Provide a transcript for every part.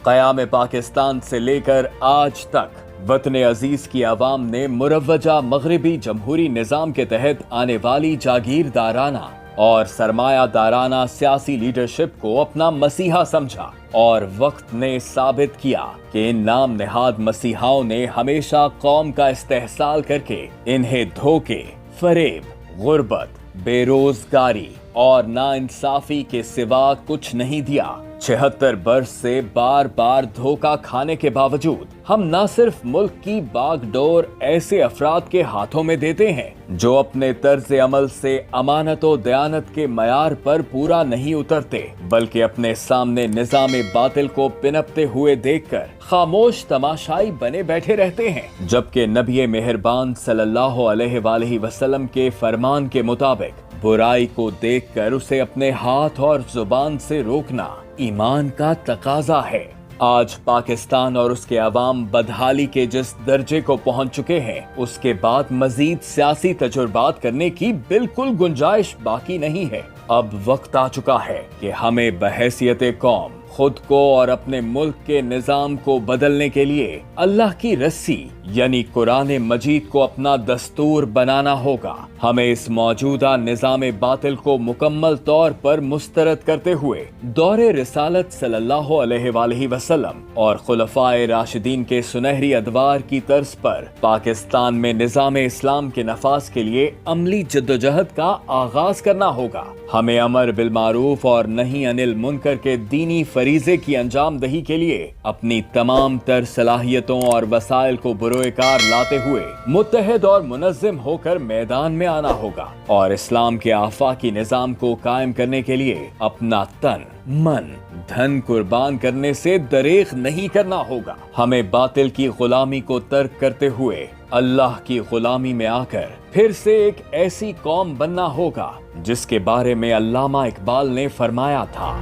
قیام پاکستان سے لے کر آج تک وطن عزیز کی عوام نے مروجہ مغربی جمہوری نظام کے تحت آنے والی جاگیردارانہ اور سرمایہ دارانہ سیاسی لیڈرشپ کو اپنا مسیحا سمجھا، اور وقت نے ثابت کیا کہ ان نام نہاد مسیحاؤں نے ہمیشہ قوم کا استحصال کر کے انہیں دھوکے، فریب، غربت، بے روزگاری اور ناانصافی کے سوا کچھ نہیں دیا۔ 76 برس سے بار بار دھوکہ کھانے کے باوجود ہم نہ صرف ملک کی باغ ڈور ایسے افراد کے ہاتھوں میں دیتے ہیں جو اپنے طرز عمل سے امانت و دیانت کے معیار پر پورا نہیں اترتے، بلکہ اپنے سامنے نظام باطل کو پنپتے ہوئے دیکھ کر خاموش تماشائی بنے بیٹھے رہتے ہیں، جبکہ نبی مہربان صلی اللہ علیہ وآلہ وسلم کے فرمان کے مطابق برائی کو دیکھ کر اسے اپنے ہاتھ اور زبان سے روکنا ایمان کا تقاضا ہے۔ آج پاکستان اور اس کے عوام بدحالی کے جس درجے کو پہنچ چکے ہیں، اس کے بعد مزید سیاسی تجربات کرنے کی بالکل گنجائش باقی نہیں ہے۔ اب وقت آ چکا ہے کہ ہمیں بحیثیت قوم خود کو اور اپنے ملک کے نظام کو بدلنے کے لیے اللہ کی رسی یعنی قرآن مجید کو اپنا دستور بنانا ہوگا۔ ہمیں اس موجودہ نظام باطل کو مکمل طور پر مسترد کرتے ہوئے دور رسالت صلی اللہ علیہ وآلہ وسلم اور خلفائے راشدین کے سنہری ادوار کی طرز پر پاکستان میں نظام اسلام کے نفاذ کے لیے عملی جدوجہد کا آغاز کرنا ہوگا۔ ہمیں امر بالمعروف اور نہی عن المنکر کے دینی فریضے کی انجام دہی کے لیے اپنی تمام تر صلاحیتوں اور وسائل کو بروئے کار لاتے ہوئے متحد اور منظم ہو کر میدان میں آنا ہوگا، اور اسلام کے آفاقی نظام کو قائم کرنے کے لیے اپنا تن، من، دھن قربان کرنے سے دریغ نہیں کرنا ہوگا۔ ہمیں باطل کی غلامی کو ترک کرتے ہوئے اللہ کی غلامی میں آ کر پھر سے ایک ایسی قوم بننا ہوگا جس کے بارے میں علامہ اقبال نے فرمایا تھا،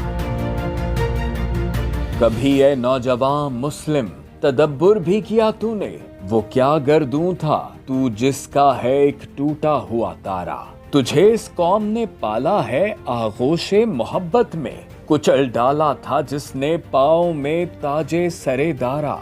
کبھی اے نوجوان مسلم تدبر بھی کیا تو نے، وہ کیا گردوں تھا تو جس کا ہے ایک ٹوٹا ہوا تارا، تجھے اس قوم نے پالا ہے آغوش محبت میں، کچل ڈالا تھا جس نے پاؤں میں تاج سرے دارا۔